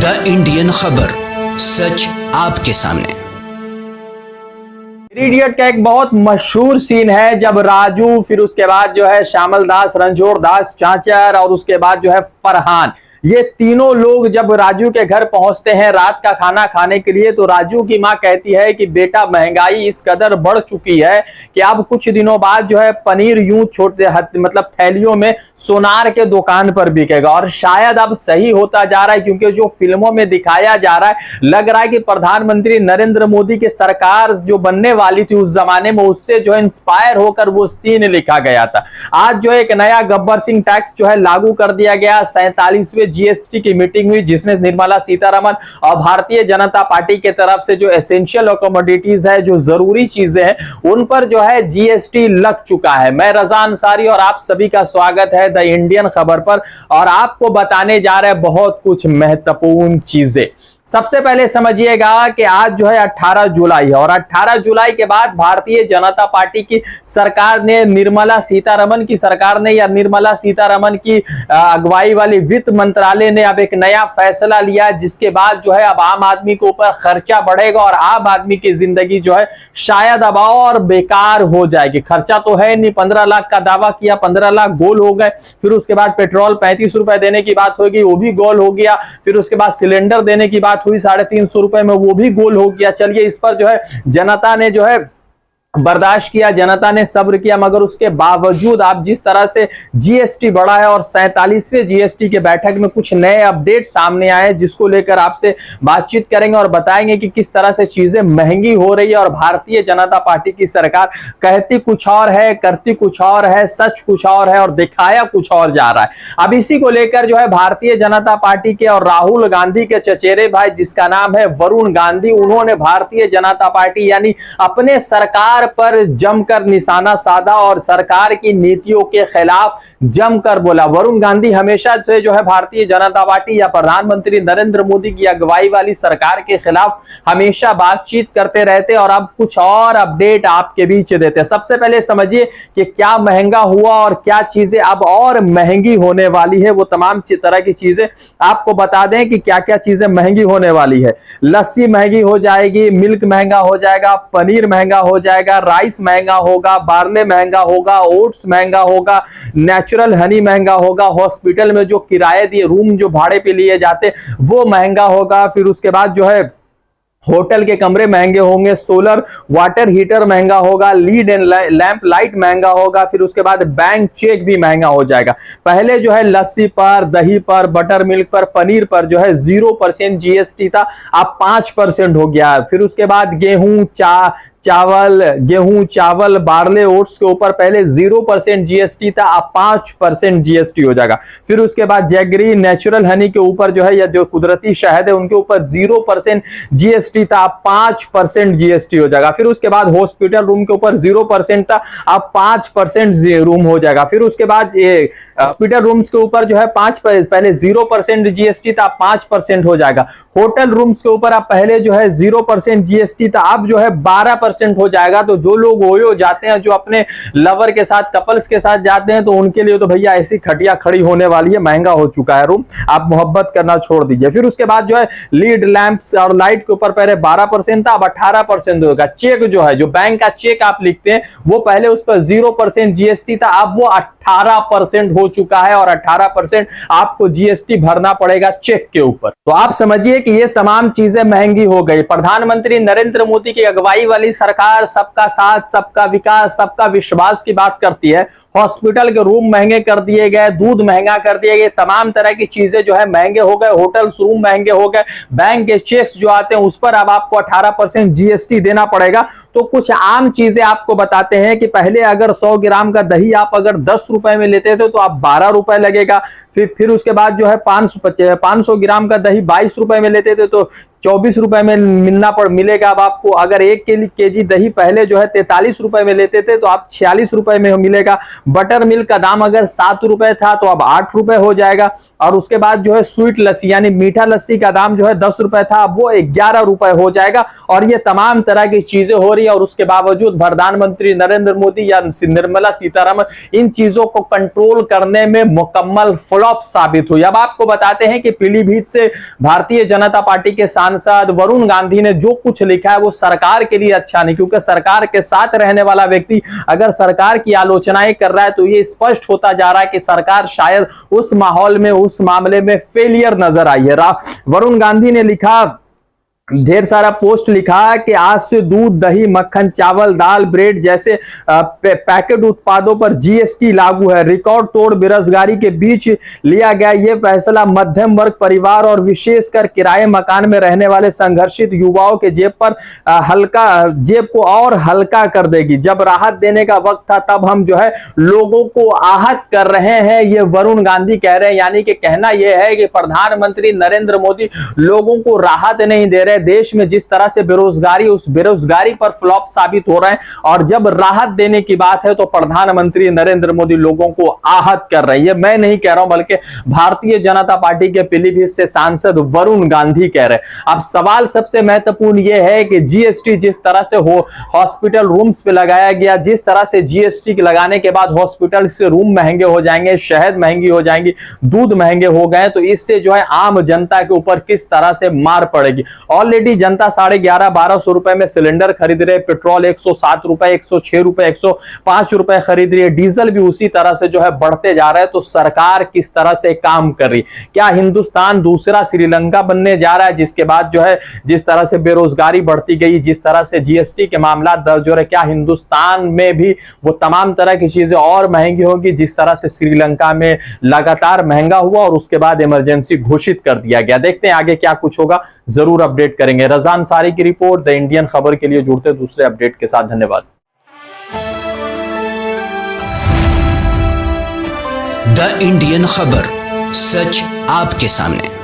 The Indian खबर, सच आपके सामने। इडियट का एक बहुत मशहूर सीन है जब राजू, फिर उसके बाद जो है श्यामल दास, रणछोड़ दास चाचर और उसके बाद जो है फरहान, ये तीनों लोग जब राजू के घर पहुंचते हैं रात का खाना खाने के लिए, तो राजू की मां कहती है कि बेटा महंगाई इस कदर बढ़ चुकी है कि अब कुछ दिनों बाद जो है पनीर यूं छोटे मतलब थैलियों में सोनार के दुकान पर बिकेगा। और शायद अब सही होता जा रहा है, क्योंकि जो फिल्मों में दिखाया जा रहा है, लग रहा है कि प्रधानमंत्री नरेंद्र मोदी की सरकार जो बनने वाली थी उस जमाने में, उससे जो है इंस्पायर होकर वो सीन लिखा गया था। आज जो एक नया गब्बर सिंह टैक्स जो है लागू कर दिया गया। 47वें जीएसटी की मीटिंग हुई जिसमें निर्मला सीतारमण और भारतीय जनता पार्टी के तरफ से जो एसेंशियल कमोडिटीज है, जो जरूरी चीजें हैं, उन पर जो है जीएसटी लग चुका है। मैं रजा अंसारी और आप सभी का स्वागत है द इंडियन खबर पर, और आपको बताने जा रहे हैं बहुत कुछ महत्वपूर्ण चीजें। सबसे पहले समझिएगा कि आज जो है 18 जुलाई है और 18 जुलाई के बाद भारतीय जनता पार्टी की सरकार ने, निर्मला सीतारमण की सरकार ने, या निर्मला सीतारमण की अगुवाई वाली वित्त मंत्रालय ने अब एक नया फैसला लिया, जिसके बाद जो है अब आम आदमी के ऊपर खर्चा बढ़ेगा और आम आदमी की जिंदगी जो है शायद अब और बेकार हो जाएगी। खर्चा तो है नहीं, 15 लाख का दावा किया, 15 लाख गोल हो गए। फिर उसके बाद पेट्रोल 35 रुपए देने की बात होगी, वो भी गोल हो गया। फिर उसके बाद सिलेंडर देने की हुई 350 रुपए में, वो भी गोल हो गया। चलिए, इस पर जो है जनता ने जो है बर्दाश्त किया, जनता ने सब्र किया, मगर उसके बावजूद आप जिस तरह से जीएसटी बढ़ा है और 47वें जीएसटी के बैठक में कुछ नए अपडेट सामने आए हैं, जिसको लेकर आपसे बातचीत करेंगे और बताएंगे कि किस तरह से चीजें महंगी हो रही है और भारतीय जनता पार्टी की सरकार कहती कुछ और है, करती कुछ और है, सच कुछ और है और दिखाया कुछ और जा रहा है। अब इसी को लेकर जो है भारतीय जनता पार्टी के और राहुल गांधी के चचेरे भाई, जिसका नाम है वरुण गांधी, उन्होंने भारतीय जनता पार्टी यानी अपने सरकार पर जमकर निशाना साधा और सरकार की नीतियों के खिलाफ जमकर बोला। वरुण गांधी हमेशा से जो है भारतीय जनता पार्टी या प्रधानमंत्री नरेंद्र मोदी की अगुवाई वाली सरकार के खिलाफ हमेशा बातचीत करते रहते और अब कुछ और अपडेट आपके बीच देते। सबसे पहले समझिए कि क्या महंगा हुआ और क्या चीजें अब और महंगी होने वाली है। वो तमाम तरह की चीजें आपको बता दें कि क्या क्या चीजें महंगी होने वाली है। लस्सी महंगी हो जाएगी, मिल्क महंगा हो जाएगा, पनीर महंगा हो जाएगा, राइस महंगा होगा, बार्ले महंगा होगा, ओट्स महंगा होगा, नेचुरल हनी महंगा होगा, हॉस्पिटल में जो किराए दिए रूम जो भाड़े पे लिए जाते वो महंगा होगा। फिर उसके बाद जो है होटल के कमरे महंगे होंगे, सोलर वाटर हीटर महंगा होगा, लीड एंड लैंप लाइट महंगा होगा। फिर उसके बाद बैंक चेक भी महंगा हो जाएगा। पहले जो है लस्सी पर, दही पर, बटर मिल्क पर, पनीर पर जो है 0% जीएसटी था, अब 5% हो गया। फिर उसके बाद गेहूं, चावल, बार्ले, ओट्स के ऊपर पहले 0% जीएसटी था, अब 5% जीएसटी हो जाएगा। फिर उसके बाद जैगरी, नेचुरल हनी के ऊपर जो है या जो कुदरती शहद है उनके ऊपर 0% जीएसटी था, अब 5% जीएसटी हो जाएगा। फिर उसके बाद हॉस्पिटल रूम के ऊपर 0% था, अब 5% रूम हो जाएगा। फिर उसके बाद ये हॉस्पिटल रूम्स के ऊपर जो है पहले 0% जीएसटी था, 5% हो जाएगा। होटल रूम्स के ऊपर अब पहले जो है 0% जीएसटी था, अब जो है 12% हो जाएगा। तो जो लोग ओयो जाते हैं, जो अपने लवर के साथ, कपल्स के साथ जाते हैं, तो उनके लिए तो भैया ऐसी खटिया खड़ी होने वाली है, महंगा हो चुका है रूम, आप मोहब्बत करना छोड़ दीजिए। फिर उसके बाद जो है लीड, लैंप्स और लाइट के ऊपर पहले 12% था, अब 18% होगा। चेक जो है, जो बैंक का चेक आप लिखते हैं, वो पहले उस पर 0% जीएसटी था, अब वो 18% हो चुका है और 18% आपको जीएसटी भरना पड़ेगा चेक के ऊपर। तो आप समझिए कि ये तमाम चीजें महंगी हो गई। प्रधानमंत्री नरेंद्र मोदी की अगुवाई वाली सरकार सबका साथ, सबका विकास, सबका विश्वास की बात करती है। हॉस्पिटल के रूम महंगे कर दिए गए, दूध महंगा कर दिए गए, तमाम तरह की चीजें जो है महंगे हो गए, होटल रूम महंगे हो गए, बैंक के चेक्स जो आते हैं उस पर अब आपको 18% जीएसटी देना पड़ेगा। तो कुछ आम चीजें आपको बताते हैं कि पहले अगर 100 ग्राम का दही आप अगर 10 रुपए में लेते थे तो अब 12 रुपए लगेगा। फिर उसके बाद जो है 500 ग्राम का दही 22 रुपए में लेते थे तो 24 रुपए में मिलेगा अब आपको। अगर 1 केजी दही पहले जो है 43 रुपए में लेते थे तो अब 46 रुपए में मिलेगा। बटर मिल्क का दाम अगर 7 रुपए था तो अब 8 रुपए हो जाएगा। और उसके बाद जो है स्वीट लस्सी यानी मीठा लस्सी का दाम जो है 10 रुपए था, अब वो 11 रुपए हो जाएगा। और ये तमाम तरह की चीजें हो रही है और उसके बावजूद प्रधानमंत्री नरेंद्र मोदी या निर्मला सीतारमण इन चीजों को कंट्रोल करने में मुकम्मल फ्लॉप साबित हुई। अब आपको बताते हैं कि पीलीभीत से भारतीय जनता पार्टी के सांसद वरुण गांधी ने जो कुछ लिखा है वो सरकार के लिए अच्छा नहीं, क्योंकि सरकार के साथ रहने वाला व्यक्ति अगर सरकार की आलोचनाएं कर रहा है तो ये स्पष्ट होता जा रहा है कि सरकार शायद उस माहौल में, उस मामले में फेलियर नजर आई है। वरुण गांधी ने लिखा, ढेर सारा पोस्ट लिखा कि आज से दूध, दही, मक्खन, चावल, दाल, ब्रेड जैसे पैकेट उत्पादों पर जीएसटी लागू है। रिकॉर्ड तोड़ बेरोजगारी के बीच लिया गया यह फैसला मध्यम वर्ग परिवार और विशेषकर किराए मकान में रहने वाले संघर्षित युवाओं के जेब को और हल्का कर देगी। जब राहत देने का वक्त था तब हम जो है लोगों को आहत कर रहे हैं, ये वरुण गांधी कह रहे हैं। यानी कि कहना यह है कि प्रधानमंत्री नरेंद्र मोदी लोगों को राहत नहीं दे रहे। देश में जिस तरह से बेरोजगारी, उस बेरोजगारी पर फ्लॉप साबित हो रहे हैं और जब राहत देने की बात है तो प्रधानमंत्री नरेंद्र मोदी लोगों को आहत कर रहे हैं। ये मैं नहीं कह रहा हूं बल्कि भारतीय जनता पार्टी के पीलीभीत से सांसद वरुण गांधी कह रहे हैं। अब सवाल सबसे महत्वपूर्ण यह है कि जीएसटी जिस तरह से हॉस्पिटल रूम्स पे लगाया गया, जिस तरह से जीएसटी लगाने के बाद हॉस्पिटल से रूम महंगे हो जाएंगे, शहद महंगी हो जाएंगी, दूध महंगे हो गए, तो इससे जो है आम जनता के ऊपर किस तरह से मार पड़ेगी। ऑलरेडी जनता 1150-1200 रुपए में सिलेंडर खरीद रहे, पेट्रोल 107 रुपए, 106 रुपए, 105 रुपए खरीद रही है, डीजल भी उसी तरह से जो है बढ़ते जा रहा है। तो सरकार किस तरह से काम कर रही, क्या हिंदुस्तान दूसरा श्रीलंका बनने जा रहा है, जिसके बाद जो है जिस तरह से बेरोजगारी बढ़ती गई, जिस तरह से जीएसटी के मामला दर्ज हो रहे, क्या हिंदुस्तान में भी वो तमाम तरह की चीजें और महंगी होगी जिस तरह से श्रीलंका में लगातार महंगा हुआ और उसके बाद इमरजेंसी घोषित कर दिया गया। देखते हैं आगे क्या कुछ होगा, जरूर अपडेट करेंगे। रज़ा अंसारी की रिपोर्ट, द इंडियन खबर के लिए जुड़ते दूसरे अपडेट के साथ। धन्यवाद। द इंडियन खबर, सच आपके सामने।